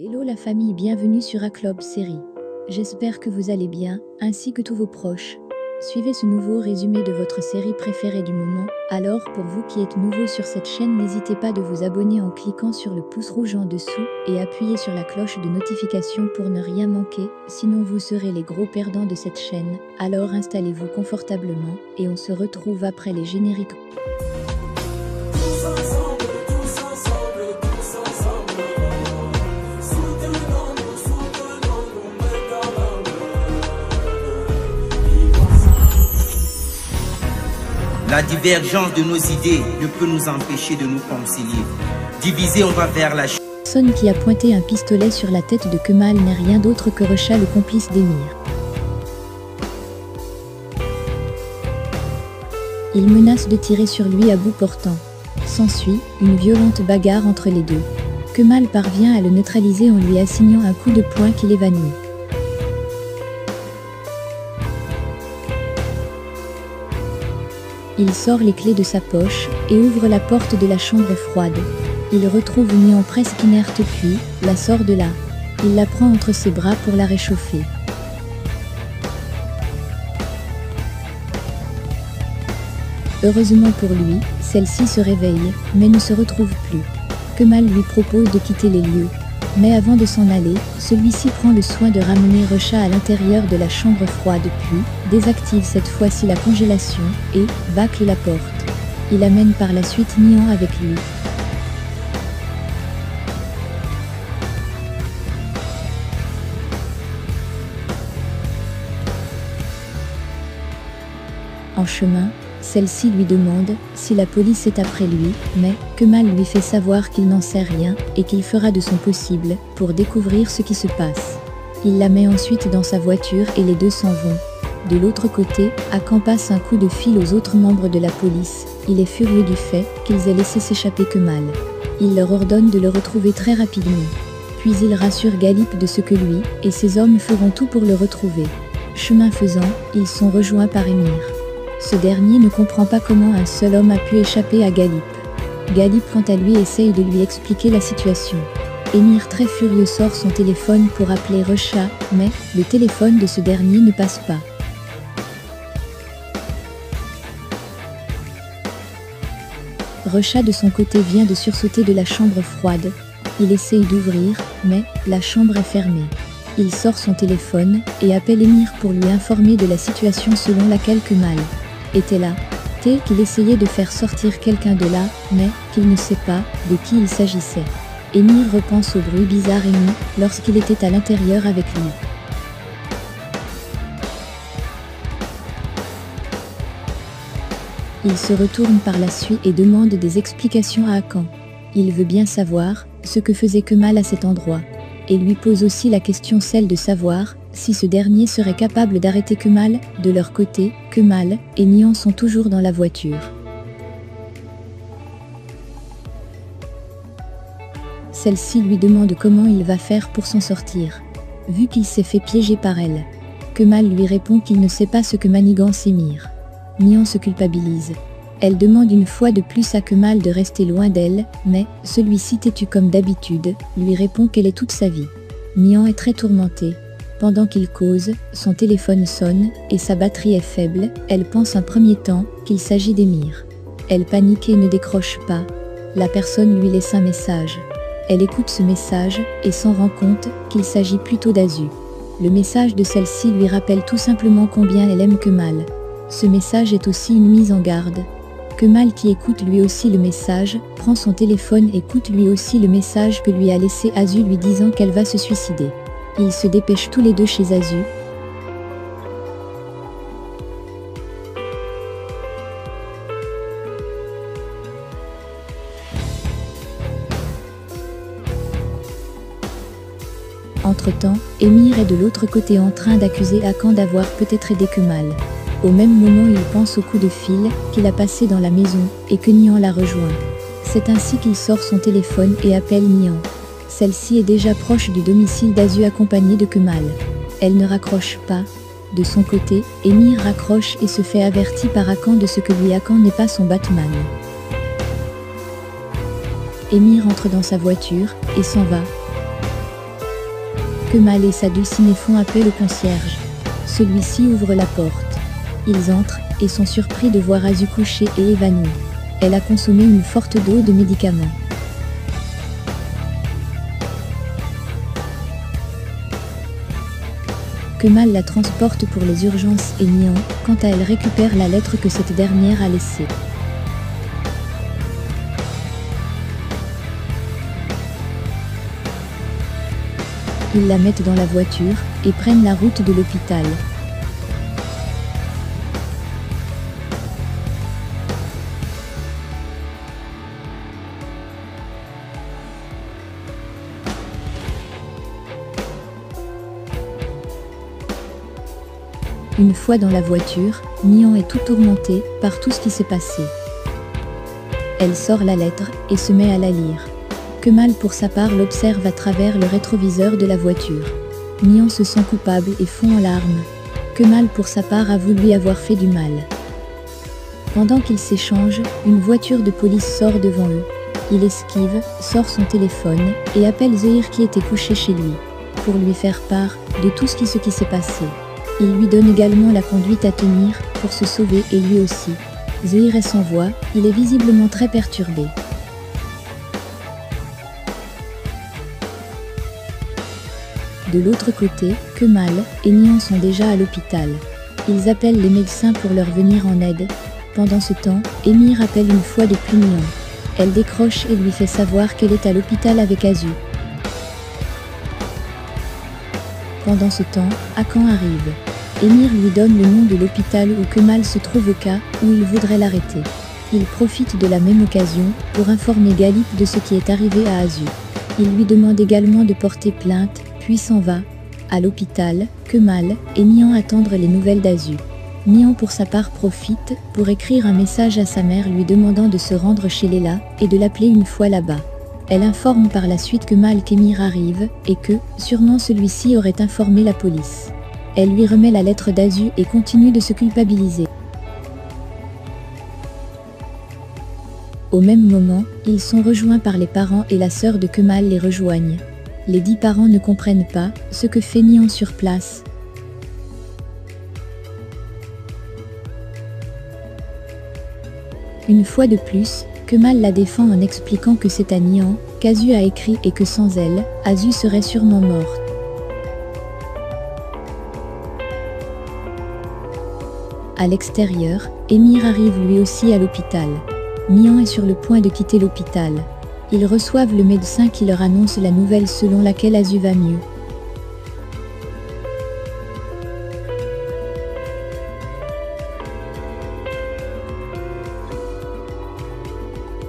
Hello la famille, bienvenue sur Aclob Série. J'espère que vous allez bien, ainsi que tous vos proches. Suivez ce nouveau résumé de votre série préférée du moment. Alors pour vous qui êtes nouveau sur cette chaîne, n'hésitez pas de vous abonner en cliquant sur le pouce rouge en dessous et appuyez sur la cloche de notification pour ne rien manquer, sinon vous serez les gros perdants de cette chaîne. Alors installez-vous confortablement et on se retrouve après les génériques. La divergence de nos idées ne peut nous empêcher de nous concilier. Divisés, on va vers la chute. Personne qui a pointé un pistolet sur la tête de Kemal n'est rien d'autre que Recha, le complice d'Emir. Il menace de tirer sur lui à bout portant. S'ensuit une violente bagarre entre les deux. Kemal parvient à le neutraliser en lui assignant un coup de poing qui l'évanouit. Il sort les clés de sa poche et ouvre la porte de la chambre froide. Il retrouve Nian presque inerte puis la sort de là. Il la prend entre ses bras pour la réchauffer. Heureusement pour lui, celle-ci se réveille, mais ne se retrouve plus. Kemal lui propose de quitter les lieux. Mais avant de s'en aller, celui-ci prend le soin de ramener Recha à l'intérieur de la chambre froide puis désactive cette fois-ci la congélation et bâcle la porte. Il amène par la suite Nian avec lui. En chemin, celle-ci lui demande si la police est après lui, mais Kemal lui fait savoir qu'il n'en sait rien et qu'il fera de son possible pour découvrir ce qui se passe. Il la met ensuite dans sa voiture et les deux s'en vont. De l'autre côté, Hakan passe un coup de fil aux autres membres de la police. Il est furieux du fait qu'ils aient laissé s'échapper Kemal. Il leur ordonne de le retrouver très rapidement. Puis il rassure Galip de ce que lui et ses hommes feront tout pour le retrouver. Chemin faisant, ils sont rejoints par Emir. Ce dernier ne comprend pas comment un seul homme a pu échapper à Galip. Galip quant à lui essaye de lui expliquer la situation. Emir très furieux sort son téléphone pour appeler Recha, mais le téléphone de ce dernier ne passe pas. Recha de son côté vient de sursauter de la chambre froide. Il essaye d'ouvrir, mais la chambre est fermée. Il sort son téléphone et appelle Emir pour lui informer de la situation selon laquelle Kemal était là, qu'il essayait de faire sortir quelqu'un de là, mais qu'il ne sait pas de qui il s'agissait. Emir repense au bruit bizarre émis lorsqu'il était à l'intérieur avec lui. Il se retourne par la suite et demande des explications à Hakan. Il veut bien savoir ce que faisait Kemal à cet endroit, et lui pose aussi la question celle de savoir si ce dernier serait capable d'arrêter Kemal. De leur côté, Kemal et Nian sont toujours dans la voiture. Celle-ci lui demande comment il va faire pour s'en sortir, vu qu'il s'est fait piéger par elle. Kemal lui répond qu'il ne sait pas ce que manigance Emir. Nian se culpabilise. Elle demande une fois de plus à Kemal de rester loin d'elle, mais celui-ci, têtu comme d'habitude, lui répond qu'elle est toute sa vie. Nian est très tourmentée. Pendant qu'il cause, son téléphone sonne et sa batterie est faible. Elle pense un premier temps qu'il s'agit d'Emir. Elle panique et ne décroche pas. La personne lui laisse un message. Elle écoute ce message et s'en rend compte qu'il s'agit plutôt d'Azu. Le message de celle-ci lui rappelle tout simplement combien elle aime Kemal. Ce message est aussi une mise en garde. Kemal, qui écoute lui aussi le message, prend son téléphone et écoute lui aussi le message que lui a laissé Azu lui disant qu'elle va se suicider. Ils se dépêchent tous les deux chez Azu. Entre-temps, Emir est de l'autre côté en train d'accuser Hakan d'avoir peut-être aidé Kemal. Au même moment, il pense au coup de fil qu'il a passé dans la maison et que Nian l'a rejoint. C'est ainsi qu'il sort son téléphone et appelle Nian. Celle-ci est déjà proche du domicile d'Azu accompagnée de Kemal. Elle ne raccroche pas. De son côté, Emir raccroche et se fait avertir par Hakan de ce que lui Hakan n'est pas son Batman. Emir entre dans sa voiture et s'en va. Kemal et sa dulcinée font appel au concierge. Celui-ci ouvre la porte. Ils entrent et sont surpris de voir Azu couchée et évanouie. Elle a consommé une forte dose de médicaments. Kemal la transporte pour les urgences et Nihan, quant à elle, récupère la lettre que cette dernière a laissée. Ils la mettent dans la voiture et prennent la route de l'hôpital. Une fois dans la voiture, Nihan est tout tourmentée par tout ce qui s'est passé. Elle sort la lettre et se met à la lire. Kemal pour sa part l'observe à travers le rétroviseur de la voiture. Nihan se sent coupable et fond en larmes. Kemal pour sa part avoue lui avoir fait du mal. Pendant qu'ils s'échangent, une voiture de police sort devant eux. Il esquive, sort son téléphone et appelle Zahir qui était couché chez lui, pour lui faire part de tout ce qui s'est passé. Il lui donne également la conduite à tenir pour se sauver et lui aussi. Zahir est sans voix, il est visiblement très perturbé. De l'autre côté, Kemal et Nihan sont déjà à l'hôpital. Ils appellent les médecins pour leur venir en aide. Pendant ce temps, Emir appelle une fois depuis Nihan. Elle décroche et lui fait savoir qu'elle est à l'hôpital avec Azu. Pendant ce temps, Hakan arrive. Emir lui donne le nom de l'hôpital où Kemal se trouve au cas où il voudrait l'arrêter. Il profite de la même occasion pour informer Galip de ce qui est arrivé à Azu. Il lui demande également de porter plainte, puis s'en va. À l'hôpital, Kemal et Nihan attendent les nouvelles d'Azu. Nihan pour sa part profite pour écrire un message à sa mère lui demandant de se rendre chez Leila et de l'appeler une fois là-bas. Elle informe par la suite Kemal qu'Emir arrive et que, sûrement celui-ci aurait informé la police. Elle lui remet la lettre d'Azu et continue de se culpabiliser. Au même moment, ils sont rejoints par les parents et la sœur de Kemal les rejoignent. Les 10 parents ne comprennent pas ce que fait Nihan sur place. Une fois de plus, Kemal la défend en expliquant que c'est à Nihan qu'Azu a écrit et que sans elle, Azu serait sûrement morte. À l'extérieur, Emir arrive lui aussi à l'hôpital. Nihan est sur le point de quitter l'hôpital. Ils reçoivent le médecin qui leur annonce la nouvelle selon laquelle Azu va mieux.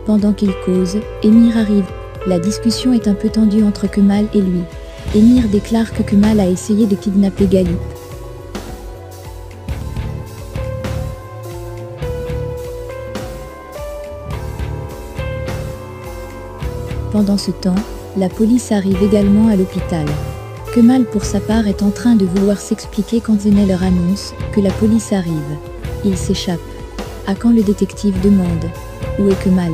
Pendant qu'ils causent, Emir arrive. La discussion est un peu tendue entre Kemal et lui. Emir déclare que Kemal a essayé de kidnapper Galip. Pendant ce temps, la police arrive également à l'hôpital. Kemal pour sa part est en train de vouloir s'expliquer quand Zeynep leur annonce que la police arrive. Il s'échappe. À quand le détective demande « Où est Kemal ?»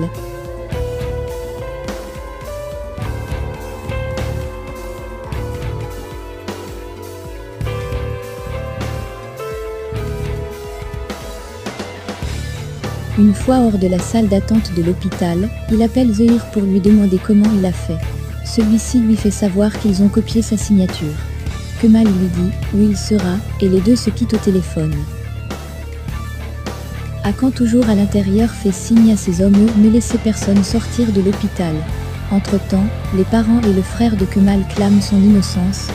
Une fois hors de la salle d'attente de l'hôpital, il appelle Zahir pour lui demander comment il a fait. Celui-ci lui fait savoir qu'ils ont copié sa signature. Kemal lui dit où il sera et les deux se quittent au téléphone. Hakan toujours à l'intérieur fait signe à ses hommes de ne laisser personne sortir de l'hôpital. Entre-temps, les parents et le frère de Kemal clament son innocence.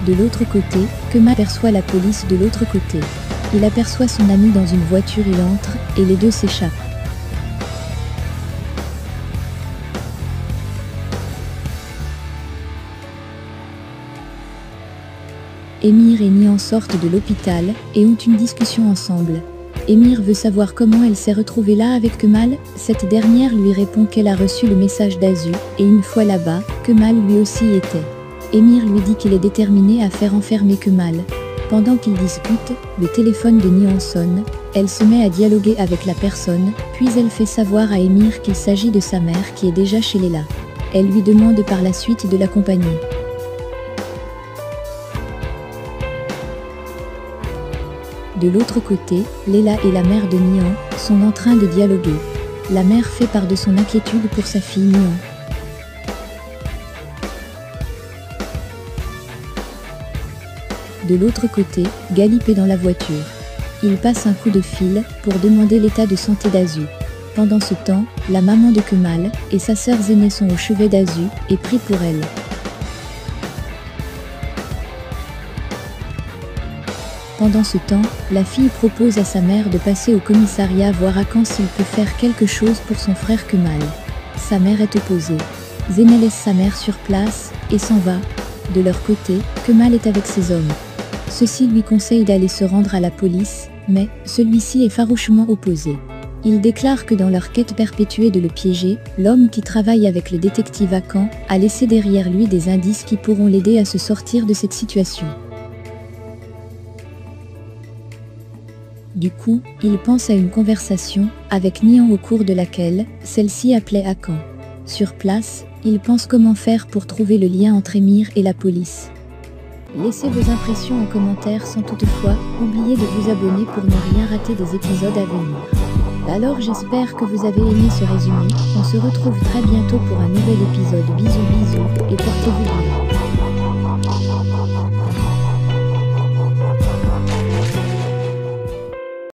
De l'autre côté, Kemal aperçoit la police de l'autre côté. Il aperçoit son ami dans une voiture, il entre, et les deux s'échappent. Emir et Nihan sortent de l'hôpital, et ont une discussion ensemble. Emir veut savoir comment elle s'est retrouvée là avec Kemal, cette dernière lui répond qu'elle a reçu le message d'Azu, et une fois là-bas, Kemal lui aussi y était. Emir lui dit qu'il est déterminé à faire enfermer Kemal. Pendant qu'ils discutent, le téléphone de Nihan sonne, elle se met à dialoguer avec la personne, puis elle fait savoir à Emir qu'il s'agit de sa mère qui est déjà chez Leila. Elle lui demande par la suite de l'accompagner. De l'autre côté, Leila et la mère de Nihan sont en train de dialoguer. La mère fait part de son inquiétude pour sa fille Nihan. De l'autre côté, Galip est dans la voiture. Il passe un coup de fil pour demander l'état de santé d'Azu. Pendant ce temps, la maman de Kemal et sa sœur aînée sont au chevet d'Azu et prient pour elle. Pendant ce temps, la fille propose à sa mère de passer au commissariat voir Hakan s'il peut faire quelque chose pour son frère Kemal. Sa mère est opposée. Zena laisse sa mère sur place et s'en va. De leur côté, Kemal est avec ses hommes. Ceux-ci lui conseillent d'aller se rendre à la police, mais celui-ci est farouchement opposé. Il déclare que dans leur quête perpétuée de le piéger, l'homme qui travaille avec le détective Hakan a laissé derrière lui des indices qui pourront l'aider à se sortir de cette situation. Du coup, il pense à une conversation avec Nihan au cours de laquelle celle-ci appelait Hakan. Sur place, il pense comment faire pour trouver le lien entre Emir et la police. Laissez vos impressions en commentaire sans toutefois oublier de vous abonner pour ne rien rater des épisodes à venir. Alors j'espère que vous avez aimé ce résumé, on se retrouve très bientôt pour un nouvel épisode. Bisous bisous et portez-vous bien.